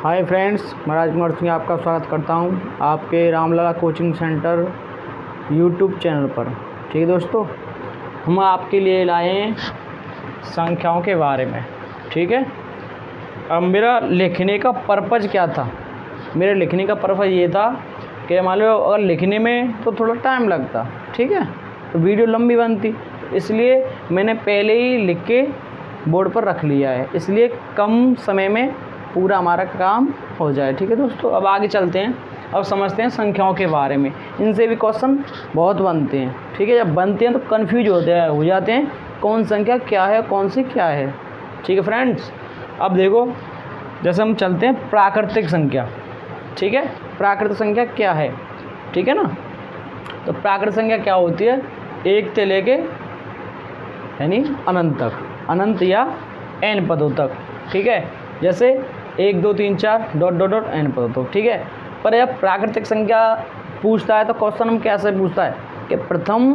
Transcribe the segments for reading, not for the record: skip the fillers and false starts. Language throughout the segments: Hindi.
हाय फ्रेंड्स, मैं राजकुमार सिंह आपका स्वागत करता हूं आपके Ramlala coaching centre YouTube channel पर। ठीक है दोस्तों, हम आपके लिए लाए हैं संख्याओं के बारे में। ठीक है, अब मेरा लिखने का पर्पज़ क्या था? मेरे लिखने का पर्पज़ ये था कि मान लो अगर लिखने में तो थोड़ा टाइम लगता, ठीक है, तो वीडियो लंबी बनती, इसलिए मैंने पहले ही लिख के बोर्ड पर रख लिया है, इसलिए कम समय में पूरा हमारा काम हो जाए। ठीक है दोस्तों, अब आगे चलते हैं, अब समझते हैं संख्याओं के बारे में। इनसे भी क्वेश्चन बहुत बनते हैं। ठीक है, जब बनते हैं तो कन्फ्यूज हो जाते हैं कौन संख्या क्या है, कौन सी क्या है। ठीक है फ्रेंड्स, अब देखो, जैसे हम चलते हैं प्राकृतिक संख्या। ठीक है, प्राकृतिक संख्या क्या है? ठीक है ना, तो प्राकृतिक संख्या क्या होती है? एक से लेके यानी अनंत तक, अनंत या n पदों तक। ठीक है, जैसे 1 2 3 4 डॉट डॉट डॉट n पदों तक। ठीक है, पर जब प्राकृतिक संख्या पूछता है तो क्वेश्चन हम कैसे पूछता है कि प्रथम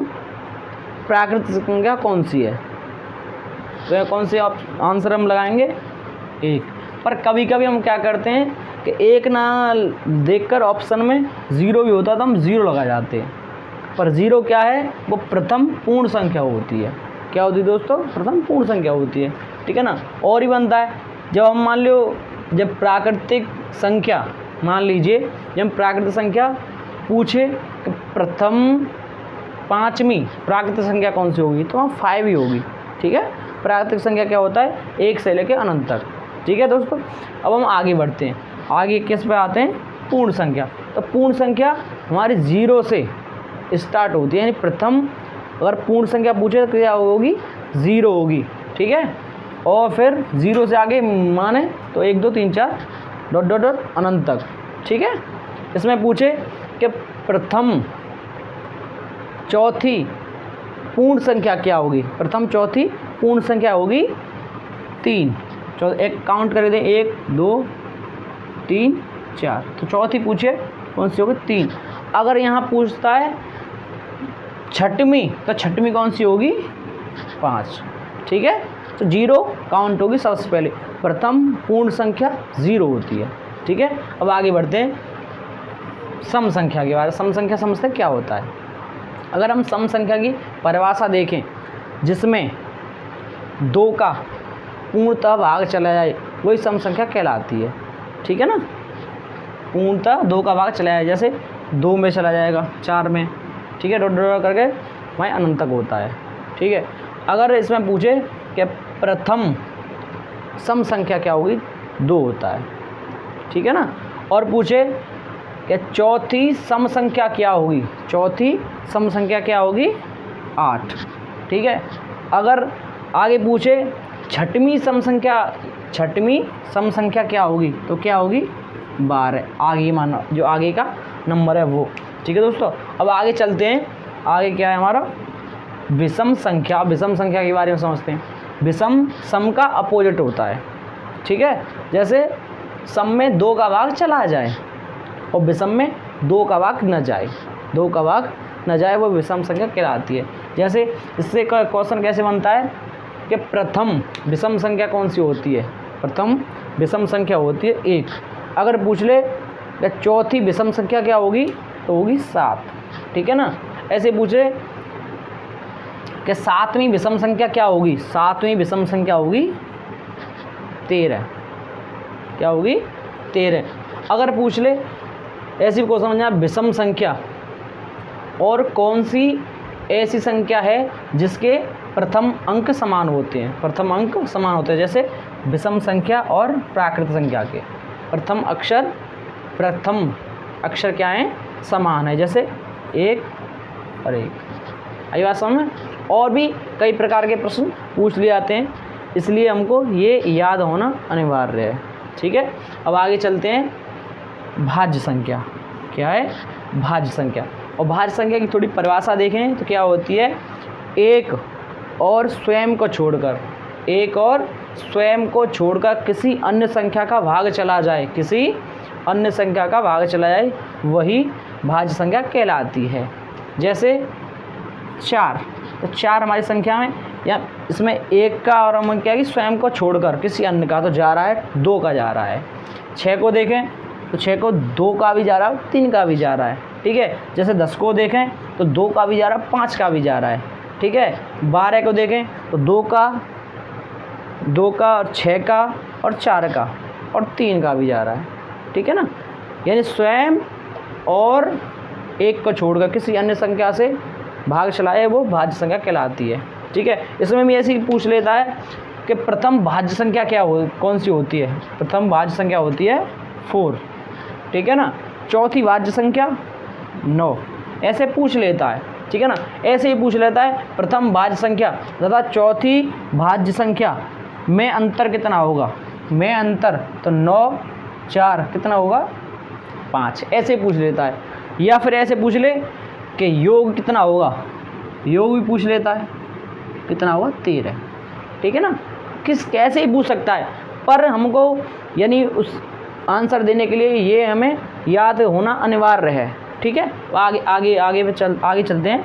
प्राकृतिक संख्या कौन सी है, तो कौन सी आंसर हम लगाएंगे? 1। पर कभी कभी हम क्या करते हैं कि 1 ना देखकर ऑप्शन में 0 भी होता तो हम 0 लगा जाते हैं, पर 0 क्या है? वो प्रथम पूर्ण संख्या होती है। क्या होती है दोस्तों? प्रथम पूर्ण संख्या होती है। ठीक है ना, और ही बनता है जब हम मान लो, जब प्राकृतिक संख्या, मान लीजिए जब हम प्राकृतिक संख्या पूछे कि प्रथम 5वीं प्राकृतिक संख्या कौन सी होगी, तो वहाँ 5 ही होगी। ठीक है, प्राकृतिक संख्या क्या होता है? 1 से लेकर अनंत तक। ठीक है दोस्तों, अब हम आगे बढ़ते हैं, आगे किस पे आते हैं? पूर्ण संख्या। तो पूर्ण संख्या हमारी 0 से स्टार्ट होती है, यानी प्रथम अगर पूर्ण संख्या पूछे तो क्या होगी? 0 होगी। ठीक है, और फिर 0 से आगे माने तो 1 2 3 4 डॉट डॉट डॉट अनंत तक। ठीक है, इसमें पूछे कि प्रथम चौथी पूर्ण संख्या क्या होगी? प्रथम चौथी पूर्ण संख्या होगी 3। एक काउंट कर दें, 1 2 3 4, तो चौथी पूछे कौन सी होगी? 3। अगर यहाँ पूछता है छठवीं, तो छठवीं कौन सी होगी? 5। ठीक है, तो 0 काउंट होगी सबसे पहले, प्रथम पूर्ण संख्या 0 होती है। ठीक है, अब आगे बढ़ते हैं सम संख्या के बारे में। सम संख्या समझते क्या होता है? अगर हम सम संख्या की परिभाषा देखें, जिसमें 2 का पूर्णतः भाग चला जाए, वही सम संख्या कहलाती है। ठीक है ना, पूर्णतः 2 का भाग चला जाए, जैसे 2 में चला जाएगा, 4 में। ठीक है, डॉट डॉट करके वहीं अनंत तक होता है। ठीक है, अगर इसमें पूछे कि प्रथम सम संख्या क्या होगी? 2 होता है। ठीक है ना, और पूछे कि चौथी सम संख्या क्या होगी? चौथी सम संख्या क्या होगी? 8। ठीक है, अगर आगे पूछे छठवीं सम संख्या क्या होगी, तो क्या होगी? 12। आगे माना जो आगे का नंबर है वो। ठीक है दोस्तों, अब आगे चलते हैं, आगे क्या है हमारा? विषम संख्या। विषम संख्या के बारे में समझते हैं। विषम सम का अपोजिट होता है। ठीक है, जैसे सम में 2 का भाग चला जाए और विषम में 2 का भाग न जाए, 2 का भाग न जाए, वो विषम संख्या कहलाती है। जैसे इससे क्वेश्चन कैसे बनता है कि प्रथम विषम संख्या कौन सी होती है? प्रथम विषम संख्या होती है 1। अगर पूछ ले कि चौथी विषम संख्या क्या होगी, तो होगी 7। ठीक है ना, ऐसे पूछे कि 7वीं विषम संख्या क्या होगी? 7वीं विषम संख्या होगी 13। क्या होगी? 13। अगर पूछ ले ऐसी को समझना, विषम संख्या और कौन सी ऐसी संख्या है जिसके प्रथम अंक समान होते हैं? प्रथम अंक समान होते हैं, जैसे विषम संख्या और प्राकृतिक संख्या के प्रथम अक्षर क्या है? समान है, जैसे 1 और 1। आई बात समझ में? और भी कई प्रकार के प्रश्न पूछ लिए जाते हैं, इसलिए हमको ये याद होना अनिवार्य है। ठीक है, अब आगे चलते हैं भाज्य संख्या। क्या है? भाज्य संख्या। और भाज्य संख्या की थोड़ी परिभाषा देखें तो क्या होती है? एक और स्वयं को छोड़कर किसी अन्य संख्या का भाग चला जाए, किसी अन्य संख्या का भाग चला जाए, वही भाज्य संख्या कहलाती है। जैसे 4, तो 4 हमारी संख्या में या इसमें एक का और हम क्या कि स्वयं को छोड़कर किसी अन्य का तो जा रहा है, 2 का जा रहा है। 6 को देखें तो 6 को 2 का भी जा रहा है, 3 का भी जा रहा है, ठीक है। जैसे 10 को देखें तो 2 का भी जा रहा है, 5 का भी जा रहा है, ठीक है। 12 को देखें तो 2 का और 6 का और 4 का और 3 का भी जा रहा है, ठीक है ना। यानी स्वयं और एक को छोड़कर किसी अन्य संख्या से भाग चलाए वो भाज्य संख्या कहलाती है, ठीक है। इसमें भी ऐसे ही पूछ लेता है कि प्रथम भाज्य संख्या कौन सी होती है। प्रथम भाज्य संख्या होती है 4, ठीक है ना। चौथी भाज्य संख्या 9, ऐसे पूछ लेता है, ठीक है ना। ऐसे ही पूछ लेता है प्रथम भाज्य संख्या तथा चौथी भाज्य संख्या में अंतर कितना होगा। में अंतर तो 9 4 कितना होगा 5, ऐसे पूछ लेता है। या फिर ऐसे पूछ ले कि योग कितना होगा, योग भी पूछ लेता है, कितना होगा 13, ठीक है ना। कैसे ही पूछ सकता है, पर हमको यानी उस आंसर देने के लिए ये हमें याद होना अनिवार्य है, ठीक है। आगे चलते हैं।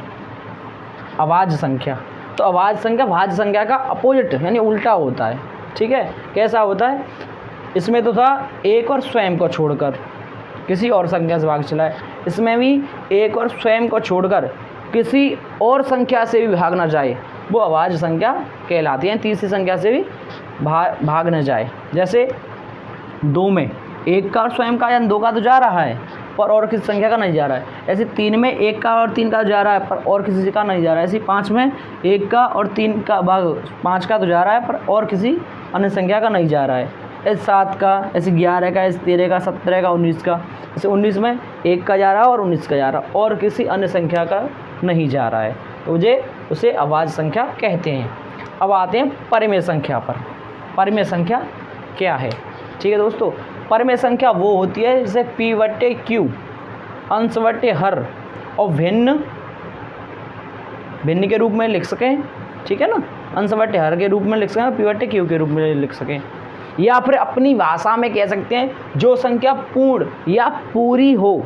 अभाज्य संख्या, तो अभाज्य संख्या भाज्य संख्या का अपोजिट यानी उल्टा होता है, ठीक है। कैसा होता है, इसमें तो था एक और स्वयं को छोड़कर किसी और संख्या से भाग चलाए, इसमें भी एक और स्वयं को छोड़कर किसी और संख्या से भी भाग ना जाए वो अभाज्य संख्या कहलाती है। तीसरी संख्या से भी भाग न जाए। जैसे 2 में 1 का और स्वयं का यानी 2 का तो जा रहा है पर और किसी संख्या का नहीं जा रहा है। ऐसे 3 में 1 का और 3 का जा रहा है पर और किसी का नहीं जा रहा है। ऐसे 5 में 1 का और 3 का भाग 5 का तो जा रहा है पर और किसी अन्य संख्या का नहीं जा रहा है। ऐसे 7 का, ऐसे 11 का, ऐसे 13 का, 17 का, 19 का। ऐसे 19 में 1 का जा रहा है और 19 का जा रहा है और किसी अन्य संख्या का नहीं जा रहा है, तो उसे अभाज्य संख्या कहते हैं। अब आते हैं परिमेय संख्या पर। परिमेय संख्या क्या है, ठीक है दोस्तों। परिमेय संख्या वो होती है जैसे P/Q, अंश/हर और भिन्न के रूप में लिख सकें, ठीक है ना। अंश/हर के रूप में लिख सकें, P/Q के रूप में लिख सकें। या फिर अपनी भाषा में कह सकते हैं जो संख्या पूर्ण या पूरी हो।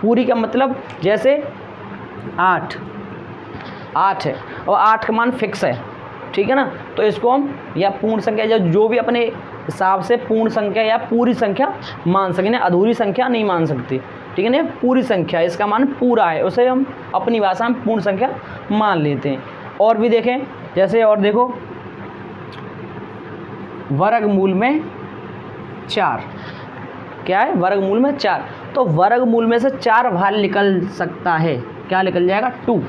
पूरी का मतलब जैसे 8 है और 8 का मान फिक्स है, ठीक है ना। तो इसको हम या पूर्ण संख्या जो भी अपने हिसाब से पूर्ण संख्या या पूरी संख्या मान सकें, अधूरी संख्या नहीं मान सकती, ठीक है ना। पूरी संख्या इसका मान पूरा है, उसे हम अपनी भाषा में पूर्ण संख्या मान लेते हैं। और भी देखें जैसे, और देखो वर्गमूल में 4 क्या है, वर्गमूल में 4। तो वर्गमूल में से 4 बाहर निकल सकता है, क्या निकल जाएगा 2,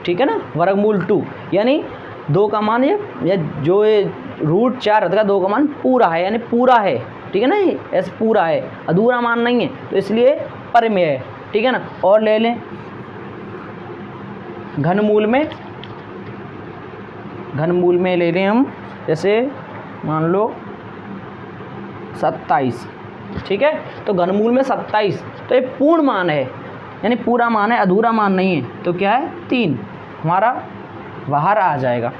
ठीक है ना। वर्गमूल 2 यानी 2 का मान या जो ये √4 का 2 का मान पूरा है यानी पूरा है, ठीक है ना। ये ऐसे पूरा है, अधूरा मान नहीं है, तो इसलिए परिमेय है, ठीक है ना। और ले लें घनमूल में ले लें हम, जैसे मान लो 27, ठीक है। तो घनमूल में 27 तो ये पूर्ण मान है यानी पूरा मान है, अधूरा मान नहीं है। तो क्या है 3 हमारा बाहर आ जाएगा,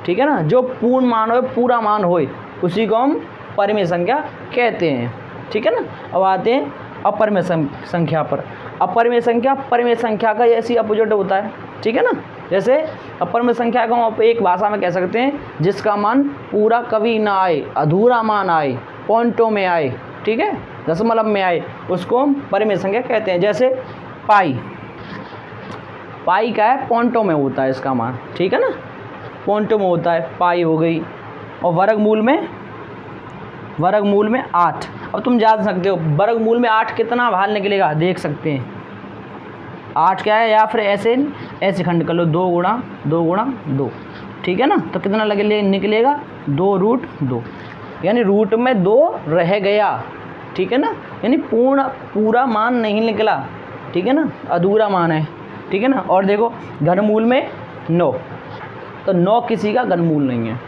ठीक है ना। जो पूर्ण मान हो, पूरा मान हो, उसी को हम परिमेय संख्या कहते हैं, ठीक है ना। अब आते हैं अपरिमेय संख्या पर। अपरिमेय संख्या परिमेय संख्या का ऐसी अपोजिट होता है, ठीक है ना। जैसे अपरिमेय संख्या को हम एक भाषा में कह सकते हैं जिसका मान पूरा कभी ना आए, अधूरा मान आए, पॉइंटों में आए, ठीक है, दशमलव में आए, उसको हम परिमेय संख्या कहते हैं। जैसे पाई क्या है, पॉइंटों में होता है इसका मान, ठीक है ना, पॉइंटों में होता है, पाई हो गई। और वर्गमूल में 8। अब तुम जान सकते हो वर्गमूल में 8 कितना बाहर निकलेगा, देख सकते हैं 8 क्या है। या फिर ऐसे खंड कर लो, 2 गुणा 2, ठीक है ना। तो कितना निकलेगा 2√2 यानी रूट में 2 रह गया, ठीक है ना। यानी पूरा मान नहीं निकला, ठीक है ना, अधूरा मान है, ठीक है ना। और देखो घनमूल में 9, तो 9 किसी का घनमूल नहीं है,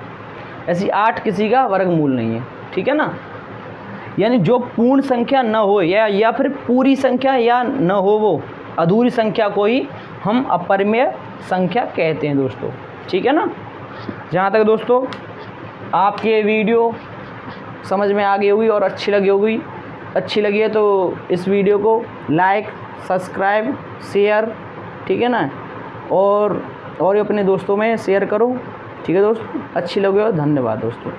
ऐसी 8 किसी का वर्गमूल नहीं है, ठीक है ना। यानी जो पूर्ण संख्या न हो या फिर पूरी संख्या या न हो, वो अधूरी संख्या को ही हम अपरिमेय संख्या कहते हैं दोस्तों, ठीक है ना। जहाँ तक दोस्तों आपके वीडियो समझ में आ गई होगी और अच्छी लगी है तो इस वीडियो को लाइक, सब्सक्राइब, शेयर, ठीक है ना, और अपने दोस्तों में शेयर करो। ठीक है दोस्तों, अच्छी लगे हो, धन्यवाद दोस्तों।